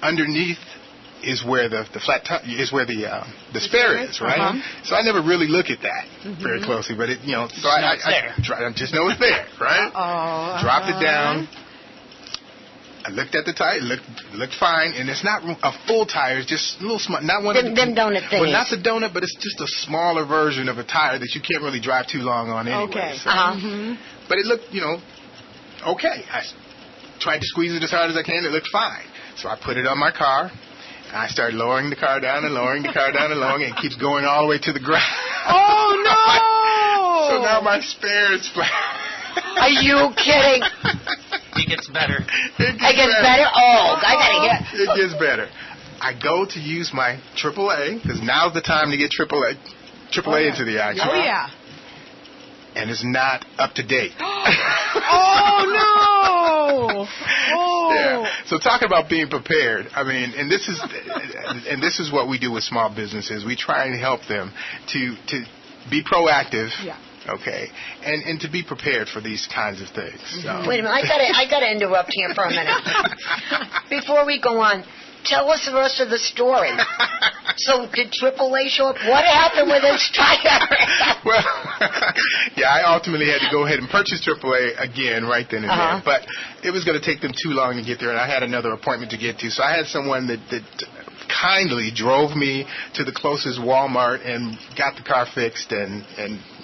underneath is where the the spare is, right? Uh-huh. So I never really look at that very closely, but so I just know it's there, right? Dropped it down. I looked at the tire, looked fine, and it's not a full tire. It's just a little small. Not one of them donut things. Well, not the donut, but it's just a smaller version of a tire that you can't really drive too long on anyway. Okay. So. But it looked, okay. I tried to squeeze it as hard as I can. It looked fine. So I put it on my car, and I started lowering the car down and lowering the car down and lowering it. It keeps going all the way to the ground. Oh, no! So now my spare is flat. Are you kidding? It gets better. It gets better? Oh, I got to hear. It gets better. I go to use my AAA, because now's the time to get AAA into the action. Oh, yeah. And it's not up to date. Oh, no! Oh. Yeah. So talking about being prepared, I mean, and this is what we do with small businesses. We try and help them to be proactive. Yeah. Okay, and to be prepared for these kinds of things. So. Wait a minute, I gotta interrupt here for a minute. Before we go on, tell us the rest of the story. So did AAA show up? What happened with this tire? Well, yeah, I ultimately had to go ahead and purchase AAA again right then and there. But it was going to take them too long to get there, and I had another appointment to get to. So I had someone that kindly drove me to the closest Walmart and got the car fixed, and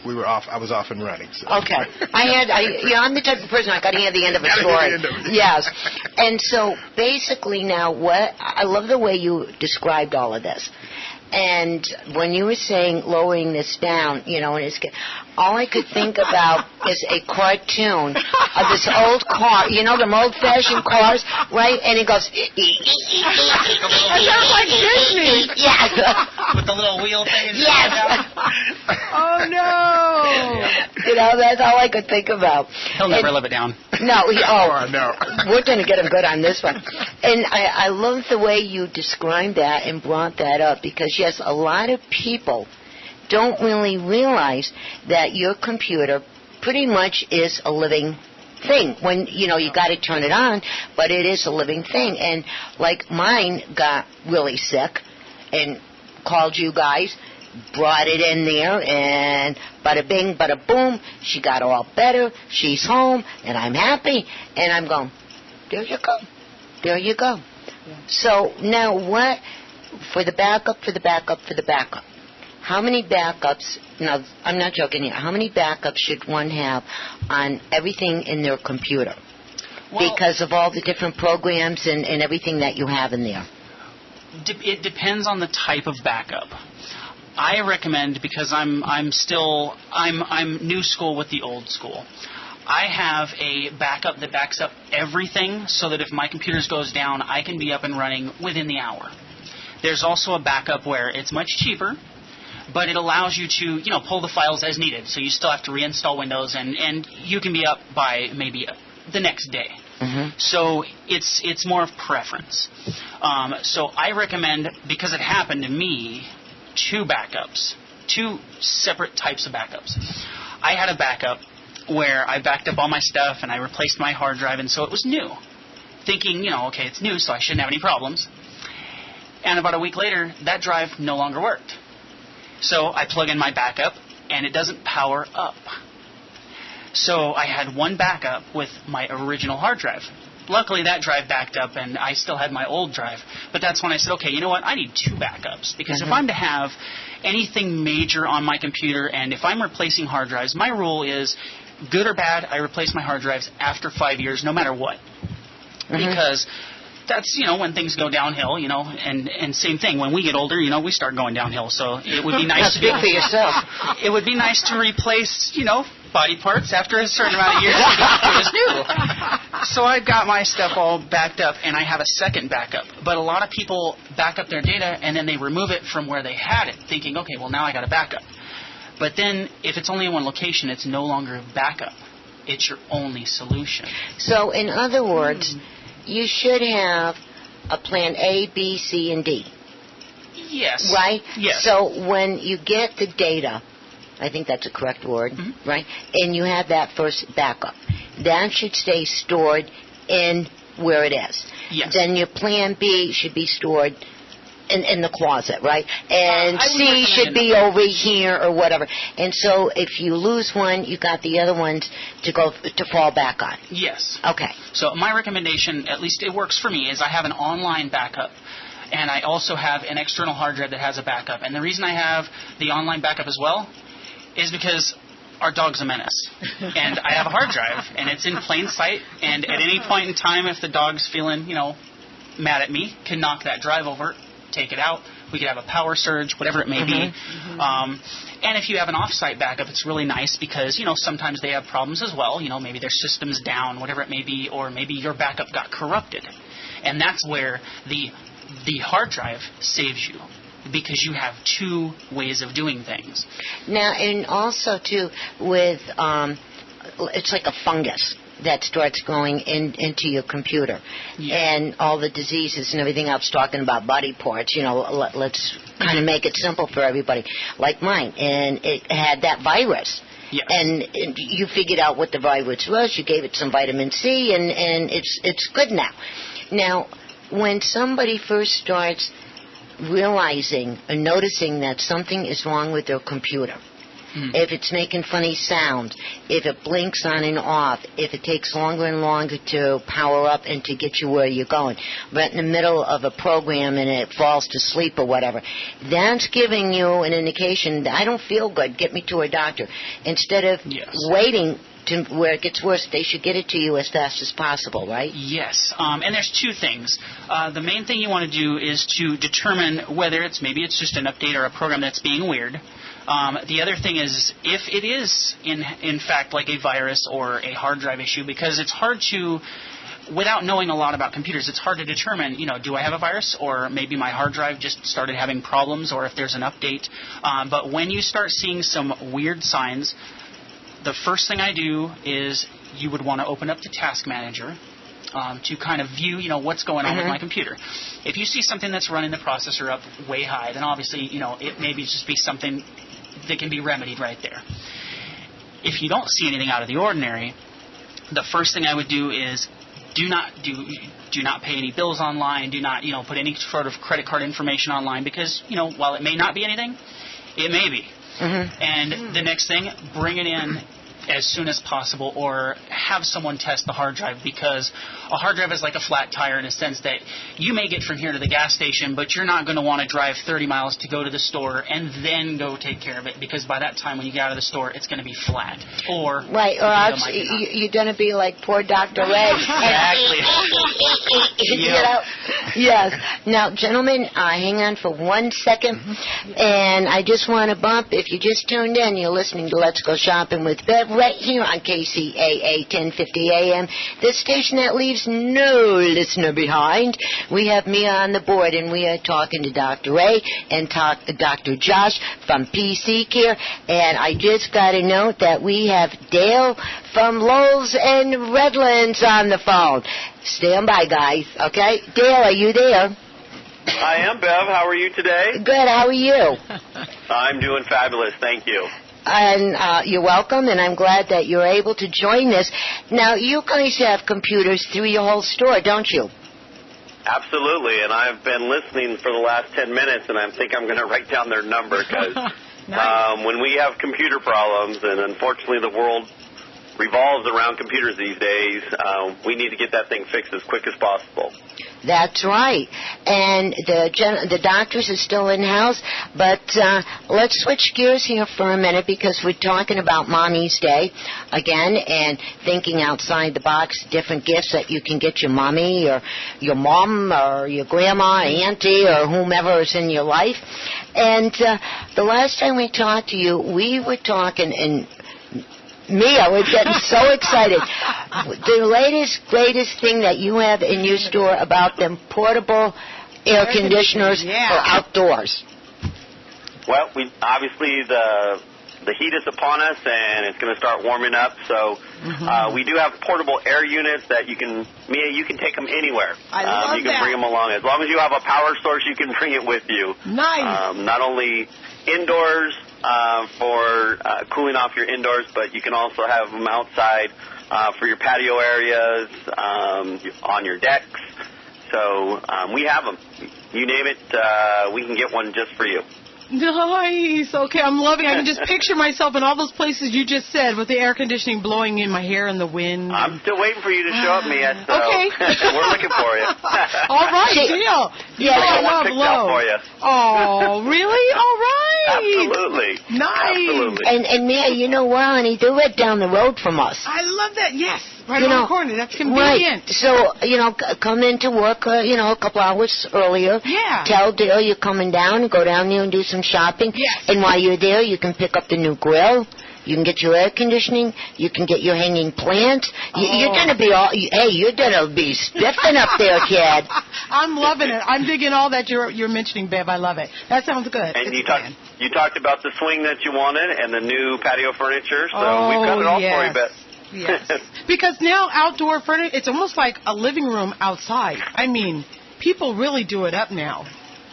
we were off. I was off and running. So. Okay. I'm the type of person I got to hear the end of a story. Yes. And so basically now I love the way you described all of this. And when you were saying lowering this down, and all I could think about is a cartoon of this old car, them old-fashioned cars, right? And it goes... That sounds like Disney. Yes. With the little wheel thing. Yes. Oh, no. That's all I could think about. He'll never live it down. No. No. We're going to get him good on this one. And I love the way you described that and brought that up, because, yes, a lot of people don't really realize that your computer pretty much is a living thing. When, you got to turn it on, but it is a living thing. And, like, mine got really sick and called you guys, brought it in there, and bada bing, bada boom, she got all better, she's home, and I'm happy. And I'm going, there you go. There you go. Yeah. So, now what, for the backup, how many backups, now, I'm not joking here, how many backups should one have on everything in their computer? Well, because of all the different programs and everything that you have in there. It depends on the type of backup. I recommend, because I'm new school with the old school. I have a backup that backs up everything, so that if my computer goes down, I can be up and running within the hour. There's also a backup where it's much cheaper, but it allows you to, pull the files as needed. So you still have to reinstall Windows, and you can be up by maybe the next day. Mm-hmm. So it's more of preference. So I recommend, because it happened to me, two separate types of backups. I had a backup where I backed up all my stuff and I replaced my hard drive, and so it was new. Thinking, okay, it's new, so I shouldn't have any problems. And about a week later, that drive no longer worked. So I plug in my backup, and it doesn't power up. So I had one backup with my original hard drive. Luckily, that drive backed up, and I still had my old drive. But that's when I said, okay, you know what? I need two backups. Because if I'm to have anything major on my computer, and if I'm replacing hard drives, my rule is, good or bad, I replace my hard drives after 5 years, no matter what. Because that's, when things go downhill, and same thing, when we get older, we start going downhill. So it would be nice to for yourself. It would be nice to replace, body parts after a certain amount of years to get as new. So I've got my stuff all backed up, and I have a second backup. But a lot of people back up their data, and then they remove it from where they had it, thinking, okay, well, now I got a backup. But then, if it's only in one location, it's no longer a backup. It's your only solution. So, in other words, you should have a plan A, B, C, and D. Yes. Right? Yes. So, when you get the data, I think that's a correct word, right? And you have that first backup. That should stay stored in where it is. Yes. Then your plan B should be stored in the closet, right? And C should be over here or whatever. And so if you lose one, you got the other ones to fall back on. Yes. Okay. So my recommendation, at least it works for me, is I have an online backup. And I also have an external hard drive that has a backup. And the reason I have the online backup as well is because our dog's a menace. And I have a hard drive, and it's in plain sight. And at any point in time, if the dog's feeling, mad at me, can knock that drive over, take it out. We could have a power surge, whatever it may be. And if you have an off-site backup, it's really nice because, sometimes they have problems as well. Maybe their system's down, whatever it may be, or maybe your backup got corrupted. And that's where the hard drive saves you, because you have two ways of doing things. Now, and also, too, with, it's like a fungus that starts growing into your computer. Yeah. And all the diseases and everything else, talking about body parts, let's kind of make it simple for everybody, like mine. And it had that virus. Yes. And you figured out what the virus was, you gave it some vitamin C, and it's good now. Now, when somebody first starts realizing or noticing that something is wrong with their computer, if it's making funny sounds, if it blinks on and off, if it takes longer and longer to power up and to get you where you're going, right in the middle of a program and it falls to sleep or whatever, that's giving you an indication that I don't feel good, get me to a doctor. Instead of waiting to where it gets worse, they should get it to you as fast as possible, right? Yes, and there's two things. The main thing you want to do is to determine whether maybe it's just an update or a program that's being weird. The other thing is if it is in fact like a virus or a hard drive issue, because it's hard to, without knowing a lot about computers, it's hard to determine, do I have a virus, or maybe my hard drive just started having problems, or if there's an update. But when you start seeing some weird signs, the first thing I do is you would want to open up the Task Manager to kind of view, what's going on with my computer. If you see something that's running the processor up way high, then obviously, it may just be something that can be remedied right there. If you don't see anything out of the ordinary, the first thing I would do is do not pay any bills online. Do not, put any sort of credit card information online, because, while it may not be anything, it may be. And the next thing, bring it in as soon as possible, or have someone test the hard drive, because a hard drive is like a flat tire in a sense that you may get from here to the gas station, but you're not going to want to drive 30 miles to go to the store and then go take care of it, because by that time when you get out of the store, it's going to be flat. Or else you're going to be like poor Dr. Ray. Exactly. Yes. Now, gentlemen, hang on for 1 second, and I just want to bump, if you just tuned in, you're listening to Let's Go Shopping with Bev right here on KCAA 1050 AM, the station that leaves no listener behind. We have Mia on the board, and we are talking to Dr. Ray and Dr. Josh from PC Care. And I just got a note that we have Dale from LOWE'S and Redlands on the phone. Stand by, guys, okay? Dale, are you there? I am, Bev. How are you today? Good. How are you? I'm doing fabulous. Thank you. And you're welcome, and I'm glad that you're able to join us. Now, you guys have computers through your whole store, don't you? Absolutely, and I've been listening for the last 10 minutes, and I think I'm going to write down their number, because when we have computer problems, and unfortunately the world revolves around computers these days, we need to get that thing fixed as quick as possible. That's right. And the doctors are still in-house, but let's switch gears here for a minute, because we're talking about Mommy's Day again, and thinking outside the box, different gifts that you can get your mommy or your mom or your grandma, auntie, or whomever is in your life. And the last time we talked to you, we were talking, and Mia was getting so excited. The latest, greatest thing that you have in your store about them portable air conditioners for outdoors. Well, obviously the heat is upon us, and it's going to start warming up. So we do have portable air units that you can take them anywhere. I love you can bring them along. As long as you have a power source, you can bring it with you. Nice. Not only indoors for cooling off your indoors, but you can also have them outside for your patio areas, on your decks. So we have them. You name it, we can get one just for you. Nice. Okay, I'm loving it. I can just picture myself in all those places you just said with the air conditioning blowing in my hair and the wind. I'm still waiting for you to show up, Mia. So okay. We're looking for you. All right, deal. Yeah, I love Low. For you. Oh, really? All right. Absolutely. Nice. Absolutely. And Mia, you know what, honey? They're right down the road from us. I love that. Yes. Right around the corner. That's convenient. Right. So, come into work, a couple hours earlier. Yeah. Tell Dale you're coming down and go down there and do some shopping. Yes. And while you're there, you can pick up the new grill. You can get your air conditioning. You can get your hanging plants. You're going to be you're going to be spiffing up there, kid. I'm loving it. I'm digging all that you're mentioning, Bev. I love it. That sounds good. And you talked about the swing that you wanted and the new patio furniture. So we've got it all for you, Beth. Yes. Because now outdoor furniture, it's almost like a living room outside. I mean, people really do it up now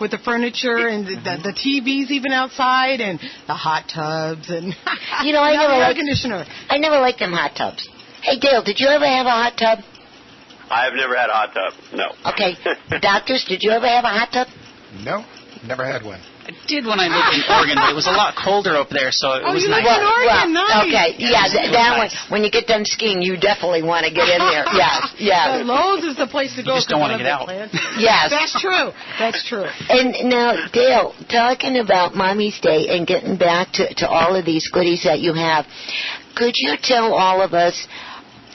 with the furniture and the TVs even outside and the hot tubs and air conditioner. I never liked them hot tubs. Hey, Dale, did you ever have a hot tub? I've never had a hot tub, no. Okay. Doctors, did you ever have a hot tub? No, never had one. I did when I lived in Oregon, but it was a lot colder up there, so it was nice. You live in Oregon, nice. Okay, yeah, that one. When you get done skiing, you definitely want to get in there. Yes. So Lowe's is the place to go. You just don't want to get out. Yes. That's true. That's true. And now, Dale, talking about Mommy's Day and getting back to all of these goodies that you have, could you tell all of us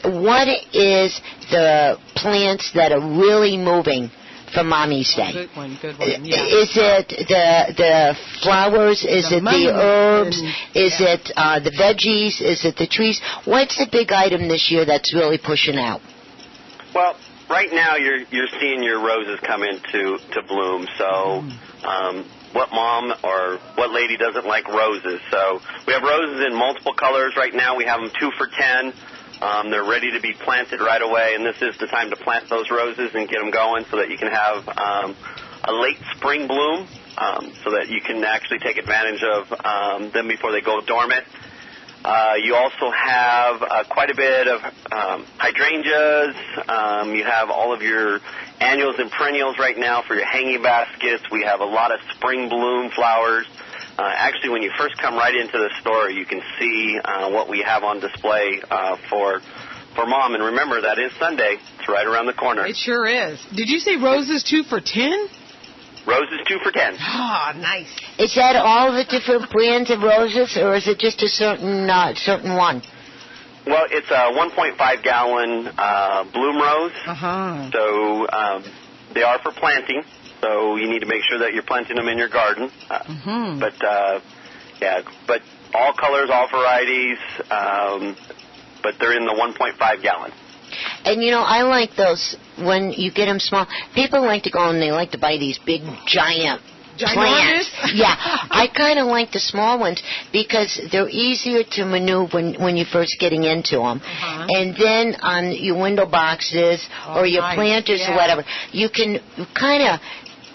what is the plants that are really moving for Mommy's Day? Good one, yeah. Is it the flowers? Is it the herbs? Is it the veggies? Is it the trees? What's the big item this year that's really pushing out? Well, right now you're seeing your roses come into bloom. So what mom or what lady doesn't like roses? So we have roses in multiple colors right now. We have them 2 for $10. They're ready to be planted right away, and this is the time to plant those roses and get them going so that you can have a late spring bloom so that you can actually take advantage of them before they go dormant. You also have quite a bit of hydrangeas. You have all of your annuals and perennials right now for your hanging baskets. We have a lot of spring bloom flowers. Actually, when you first come right into the store, you can see what we have on display for Mom. And remember, that is Sunday. It's right around the corner. It sure is. Did you say roses 2 for $10? Roses 2 for $10. Ah, nice. Is that all the different brands of roses, or is it just a certain one? Well, it's a 1.5-gallon bloom rose. So they are for planting. So you need to make sure that you're planting them in your garden. But all colors, all varieties, but they're in the 1.5-gallon. And, I like those when you get them small. People like to go and they like to buy these big, giant plants. Yeah, I kind of like the small ones because they're easier to maneuver when you're first getting into them. And then on your window boxes or your planters or whatever, you can kind of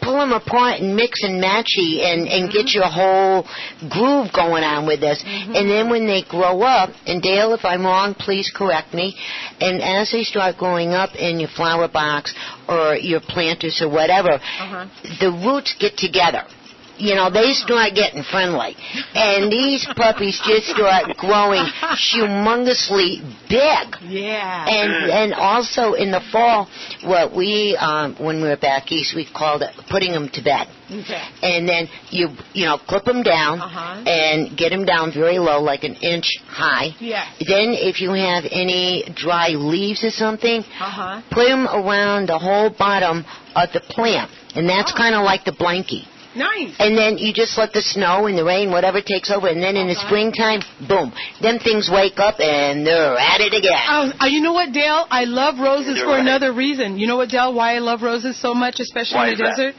pull them apart and mix and matchy and get your whole groove going on with this. And then when they grow up, and Dale, if I'm wrong, please correct me, and as they start growing up in your flower box or your planters or whatever, the roots get together. They start getting friendly. And these puppies just start growing humongously big. Yeah. And also in the fall, what we, when we were back east, we called it putting them to bed. Okay. And then you clip them down and get them down very low, like an inch high. Yes. Then if you have any dry leaves or something, put them around the whole bottom of the plant. And that's kind of like the blankie. Nice. And then you just let the snow and the rain, whatever takes over, and then in the springtime, boom, them things wake up and they're at it again. You know what, Dale? I love roses for another reason. You know what, Dale, why I love roses so much, especially in the desert?